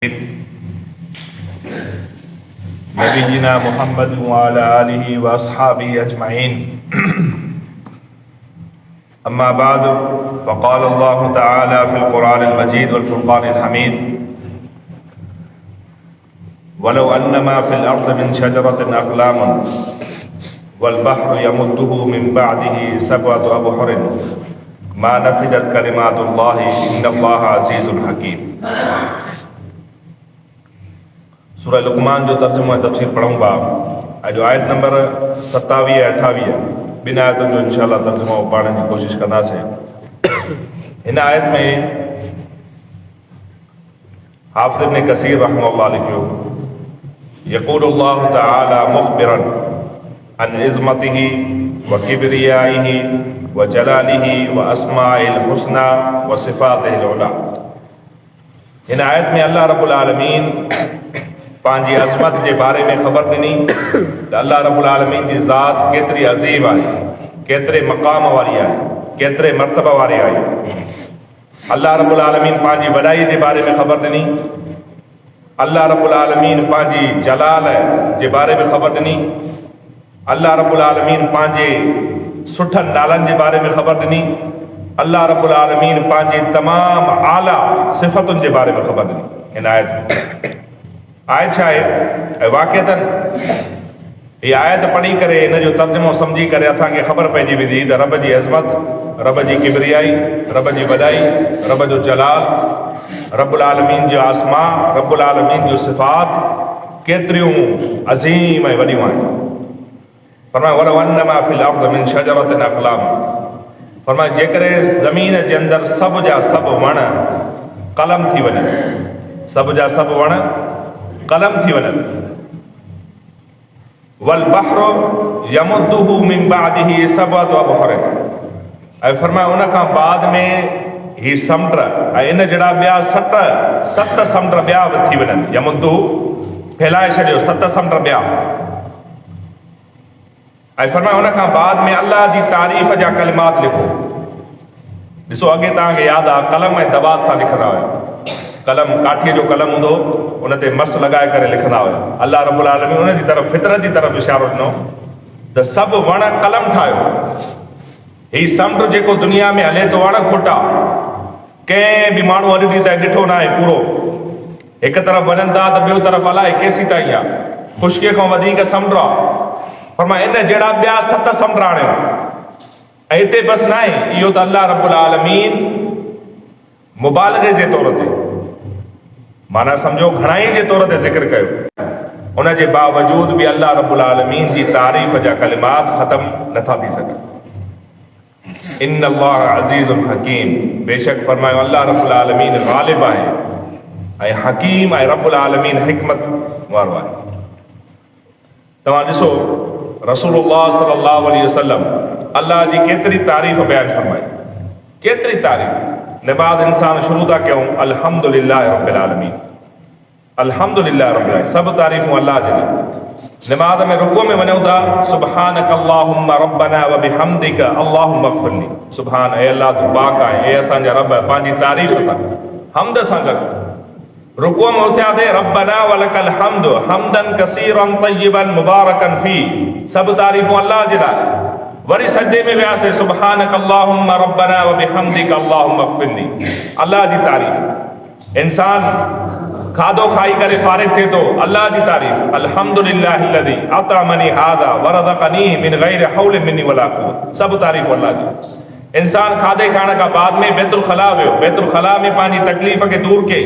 नबीना मुहम्मद व अला आलिहि व अस्हाबिहि अजमईन। अम्मा बाद फ़क़ाल अल्लाहु तआला फ़िल क़ुरानिल मजीद वल फ़ुरक़ानिल हमीद वलौ अन्नमा फ़िल अर्दि मिन शजरतिन अक़लामुन वल बहरु यमुद्दुहु मिन बअदिहि सबअतु अबहुरिन मा नफ़िदत कलिमातुल्लाहि इन्नल्लाहा अज़ीज़ुल हकीम। सूरह लुक़मान जो तर्जुमो ऐं तफ़सीर पढ़ूं था। अॼु आयत नंबर 27 ऐं 28 ॿिनि आयतुनि जो इंशाअल्लाह तर्जुमो पढ़ण जी कोशिशि कंदासीं। हिन आयत में हाफ़िज़ इब्न कसीर रहमहुल्लाह लिखियो, यक़ूलुल्लाहु तआला मुख़बिरन अन इज़्मतिही व किब्रियाइही व जलालिही व अस्माइल हुस्ना व सिफ़ातिहिल उला। हिन आयत में अल्लाह रब्बुल आलमीन पंहिंजी अज़मत जे बारे में ख़बर ॾिनी त अल्लाह रब्बुल आलमीन जी ज़ात केतिरी अज़ीम आहे, केतिरे मक़ाम वारी आहे, केतिरे मर्तबा वारी आहे। अल्लाह रब्बुल आलमीन पंहिंजी वॾाई जे बारे में ख़बर ॾिनी। अल्लाह रब्बुल आलमीन पंहिंजी जलाल जे बारे में ख़बर ॾिनी। अल्लाह रब्बुल आलमीन पंहिंजे सुठनि नालनि जे बारे में ख़बर ॾिनी। अल्लाह रब्बुल आलमीन पंहिंजी तमामु आला सिफ़तुनि जे बारे में ख़बर ॾिनी। हिन आयत आयत छा आहे? वाक़िअतन हीअ आयत पढ़ी करे हिन जो तर्जुमो सम्झी करे असांखे ख़बर पइजी वेंदी त रब जी अज़मत, रब जी किब्रियाई, रब जी वॾाई, रब जो जलाल, रब्बुल आलमीन जो आसमा, रब्बुल आलमीन जो सिफ़ात केतिरियूं अज़ीम ऐं वॾियूं आहिनि। फरमाए वलौ अन्नमा फ़िल अर्दि मिन शजरतिन अक़लाम। फरमाए जेकॾहिं ज़मीन जे अंदरि सभु जा सभु वण क़लम थी वञनि, सभु जा सभु वण क़लम थी वञनि। वल बहरु यमुद्दुहु मिन बअदिही सबअतु अबहुरिन। ऐं फरमाए उन खां बाद में ही समुंड ऐं इन जहिड़ा ॿिया सत समुंड ॿिया थी वञनि। यमुद्दुहु फैलाए छॾियो, 7 समुंड ॿिया। ऐं फरमाए उन खां बाद में अल्लाह जी तारीफ़ जा कलिमात लिखो। ॾिसो अॻे तव्हांखे यादि आहे कलम ऐं दवात सां लिखंदा हुया। कलम काठीअ जो कलम हूंदो, उन ते मस लॻाए करे लिखंदा हुया। अल्लाह रब्बुल आलमीन उन जी तरफ़ फितरत जी तरफ़ इशारो ॾिनो त सभु वण कलम ठाहियो। हीउ समुंड जेको दुनिया में हले थो वण खुटा, कंहिं बि माण्हू अॼु ॾींहुं ताईं ॾिठो न आहे पूरो। हिकु तरफ़ वञनि था त ॿियो तरफ़ अलाए केसीं ताईं आहे, ख़ुश्कीअ खां वधीक समुंड आहे। पर मां इन जहिड़ा ॿिया 7 समुंड आणियो। ऐं हिते बसि न आहे, इहो त अल्लाह रब्बुल आलमीन मुबालगे जे तौर ते, माना सम्झो घणाई जे तौर ते ज़िक्र कयो। उन जे बावजूद बि अल्लाह रब्बुल आलमीन जी तारीफ़ जा कलिमात ख़तम नथा थी सघनि। इन्नल्लाह अज़ीज़ुल हकीम। बेशक फरमायो अल्लाह रब्बुल आलमीन ग़ालिब आहे ऐं हकीम ऐं रब्बुल आलमीन हिकमत वारो आहे। तव्हां ॾिसो रसूलुल्लाह सल्लल्लाहु अलैहि वसल्लम अल्लाह जी केतिरी तारीफ़ बयानु फरमाई, केतिरी तारीफ़। नमाज़ इंसान शुरू था कयूं अल्हम्दुलिल्लाह रब्बिल आलमीन, अल्हम्दुलिल्लाह रब्बिल आलमीन, सभु तारीफ़ूं अल्लाह जे लाइ। नमाज़ में रुकू में वञूं था सुब्हानक अल्लाहुम्मा रब्बना व बिहम्दिक अल्लाहुम्मा अग़फ़िरली। सुभान, ए अल्लाह तू पाक आहे, ए असांजा रब पंहिंजी तारीफ़ सां हमद सां गॾु। रुकू में उथिया ते रब्बना वलकल हम्द हमदन कसीरन तय्यबन मुबारकन फी, सभु तारीफ़ूं अल्लाह जे लाइ। वरी सजदे में वियासीं सुब्हानक अल्लाहुम्मा रब्बना व बिहम्दिक अल्लाहुम्मा अग़फ़िरली, अल्लाह जी तारीफ़। इंसान खाधो खाई करे फारिग थिए थो, अल्लाह जी तारीफ़। अल्हम्दुलिल्लाहिल्लज़ी अतअमनी हाज़ा व रज़क़नी मिन ग़ैरि हौलिन मिन्नी वला क़ुव्वत, सभु तारीफ़ अल्लाह जी। इंसान खाधे खाइण खां बाद में बैतुल ख़ला वियो, बैतुल ख़ला में पंहिंजी तकलीफ़ खे दूर कई,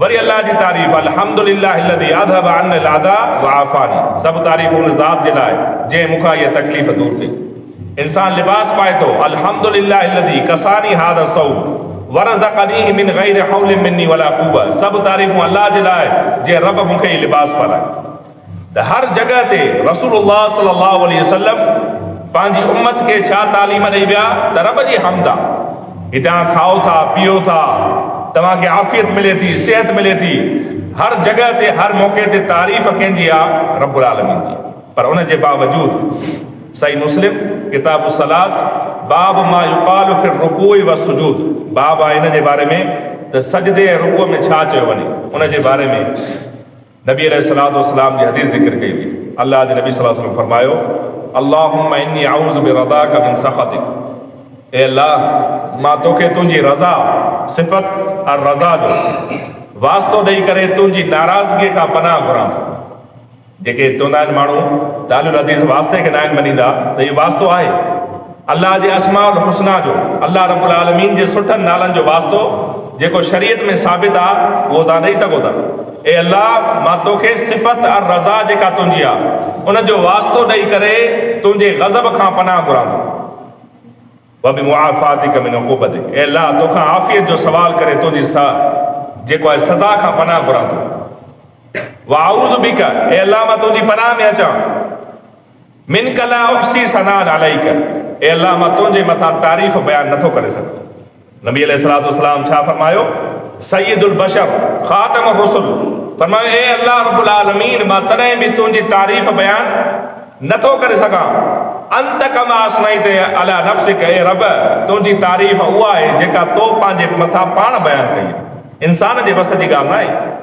वरी अल्लाह जी तारीफ़। अल्हम्दुलिल्लाहिल्लज़ी अज़हब अन्निल अज़ा व आफ़ानी, सभु तारीफ़ उन ज़ात जे लाइ जंहिं मूंखां इहा तकलीफ़ दूर कई। इंसान लिबास पाए थो, अल्हम्दुलिल्लाहिल्लज़ी कसानी हाज़ा सौब व रज़क़नी मिन ग़ैरि हौलिन मिन्नी वला क़ुव्वत, सभु तारीफ़ूं अल्लाह जे लाइ जंहिं रब मूंखे इहा लिबास पाराए। त हर जॻह ते रसूलुल्लाह सल्लल्लाहु अलैहि वसल्लम पंहिंजी उम्मत खे छा तालीम ॾेई विया त रब जी हमद आहे। हितां खाओ था, पियो था, तव्हांखे आफ़ियत मिले थी, सिहत मिले थी। हर जॻह ते हर मौक़े ते तारीफ़ कंहिंजी आहे? रब्बुल आलमीन जी। पर उन जे बावजूद सही मुस्लिम किताब सलात बाब मा युक़ालु फिर रुकूअ व सुजूद, बाब आहे इन जे बारे में त सजदे ऐं रुकूअ में छा चयो वञे उन जे बारे में नबी अलैहिस्सलातु वस्सलाम जी हदीस ज़िक्र कई हुई। अल्लाह जे नबी सल्लल्लाहु अलैहि वसल्लम फरमायो, अल्लाहुम्मा इन्नी अऊज़ु बिरदाका मिन सख़तिक, ए अल्लाह मां तोखे तुंहिंजी रज़ा सिफ़त और रज़ा जो वास्तो ॾेई करे तुंहिंजी नाराज़गी खां पनाह घुरां थो। जेके चवंदा आहिनि माण्हू तालुल हदीस वास्ते खे न आहिनि मञींदा, त इहो वास्तो आहे अल्लाह जे अस्माउल हुस्ना जो, अल्लाह रब्बुल आलमीन जे सुठनि नालनि जो वास्तो जेको शरीयत में साबित आहे उहो तव्हां ॾेई सघो था। ए अल्लाह मां तोखे सिफ़त और रज़ा जेका तुंहिंजी आहे उन जो वास्तो ॾेई करे तुंहिंजे गज़ब खां पनाह घुरां थो। वबि मुआफ़ातिक मिन उक़ूबतिक, ए अल्लाह तोखां आफ़ियत जो सवाल करे तुंहिंजी जेको आहे सज़ा खां पनाह घुरां थो। वाऊज़ु बिका, ए अल्लाह मां तुंहिंजी पनाह में अचां मिन कला उहसी सनान अलैक, ए अल्लाह मां तुंहिंजे मथां तारीफ़ बयान नथो करे सघां। नबी अलैहिस्सलातु वस्सलाम छा फरमायो, सय्यदुल बशर ख़ातमुर रुसुल, फरमायो ए अल्लाह रब्बुल आलमीन मां तॾहिं बि तुंहिंजी तारीफ़ बयान नथो करे सघां। अंत कमा असनैत अला नफ्सिक, ए रब तुंहिंजी तारीफ़ उहा आहे जेका तो पंहिंजे मथां पाण बयान कई। इंसान जे बस जी ॻाल्हि न आहे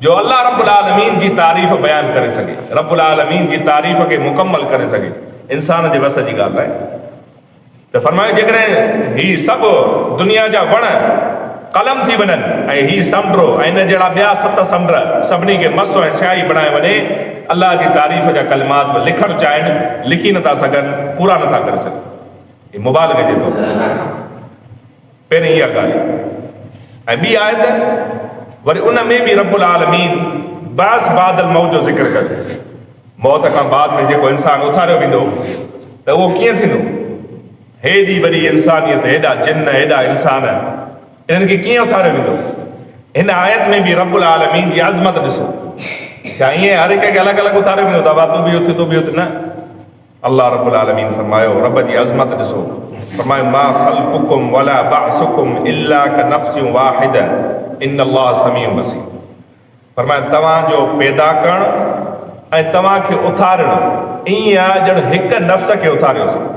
जो अल्लाह रब्बुल आलमीन जी तारीफ़ बयान करे सघे, रब्बुल आलमीन जी तारीफ़ खे मुकम्मल करे सघे, इंसान जे बस जी ॻाल्हि आहे। त फरमायो जेकॾहिं ही सभु दुनिया जा वण कलम थी वञनि ऐं ही समुंडो ऐं इन जहिड़ा ॿिया 7 समुंड सभिनी खे मस ऐं स्याही बणाए वञे, अल्लाह जी तारीफ़ जा कलमात बि लिखणु चाहिनि लिखी नथा सघनि, पूरा नथा करे सघनि। ही मुबालगे जे तौर पहिरीं इहा ॻाल्हि। ऐं ॿी आयत वरी उन में बि रब्बुल आलमीन बास बादल मौत जो ज़िक्र करे, मौत खां बाद में जेको इंसान उथारियो वेंदो त उहो कीअं थींदो। हेॾी वॾी इंसानियत, हेॾा जिन, हेॾा इंसान, इन्हनि खे कीअं उथारियो वेंदो। हिन आयत में बि रब्बुल आलमीन जी अज़मत ॾिसो, छा ईअं हर हिक खे अलॻि अलॻि उथारियो वेंदो त तूं बि उथि तूं बि उथि, न। अल्लाह रब्बुल आलमीन फरमायो, रब जी अज़मत ॾिसो, फरमायो मा ख़ल्क़ुकुम वला बअसुकुम इल्ला कनफ्सिन वाहिदा इन्नल्लाह समीउन बसीर। फरमायो तव्हांजो पैदा करणु ऐं तव्हांखे उथारणु ईअं आहे ॼण हिकु नफ़्स खे उथारियोसीं।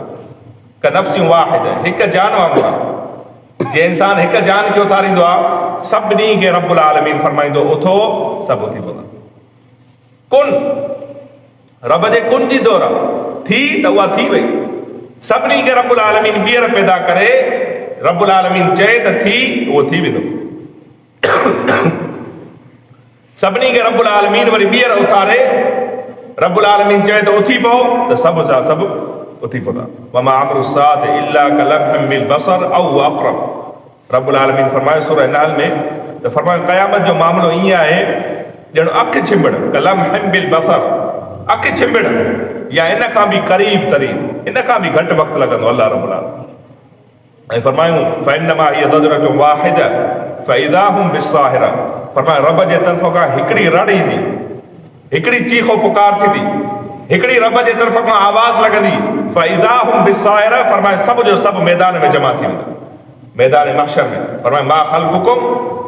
कनफ्सिन वाहिदा, हिकु जान वांगुरु आहे। जे इंसान हिकु जान खे उथारींदो आहे, सभिनी खे रब्बुल आलमीन फरमाईंदो उथो, सभु उथी पवंदा। कुन, रब जे कुन जी दौर आहे, थी त उहा थी वई। सभिनी खे रब्बुल आलमीन ॿीहर पैदा करे, रब्बुल आलमीन चए त थी, उहो थी वेंदो। सभिनी खे रब्बुल आलमीन वरी ॿीहर उथारे, रब्बुल आलमीन चए त उथी पओ त सभु छा सभु उथी पवंदा। वमा अम्रु साअति इल्ला कलम्हिम बिल बसर औ अक़रब। रब्बुल आलमीन फरमायो सूरह नाल में त फरमायो क़यामत जो मामलो ईअं आहे ॼण अखि छिंभण, कलम्हिम बिल बसर, अखि छिंभण या इन खां बि क़रीब तरीन, इन खां बि घटि वक़्तु लॻंदो अल्लाह रब्बुल आलमीन। ऐं फरमायूं फइन्नमा हिय ज़जरतुन वाहिदा फइज़ा हुम बिस्साहिरा, फरमायो रब जे तरफ़ खां हिकिड़ी रड़ ईंदी, हिकिड़ी चीखो पुकार थींदी, हिकिड़ी रब जे तरफ़ खां आवाज़ लॻंदी, फइज़ा हुम बिस्साहिरा, फरमायो सभु जो सभु मैदान में जमा थी वेंदा, मैदान महशर में। फरमायो मा ख़ल्क़ुकुम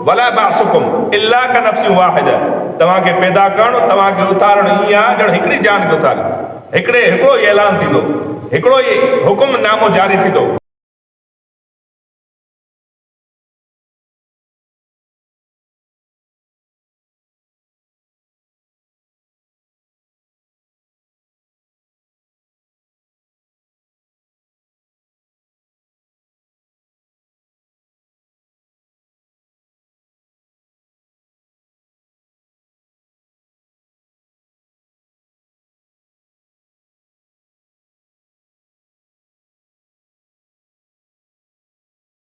वला बअसुकुम इल्ला कनफ्सिन वाहिदा, तव्हांखे पैदा करणु, तव्हांखे उथारणु ईअं आहे ॼण हिकिड़ी जान खे उथारे, हिकिड़ो ई ऐलान थींदो, हिकिड़ो ई हुकुम नामो जारी थींदो।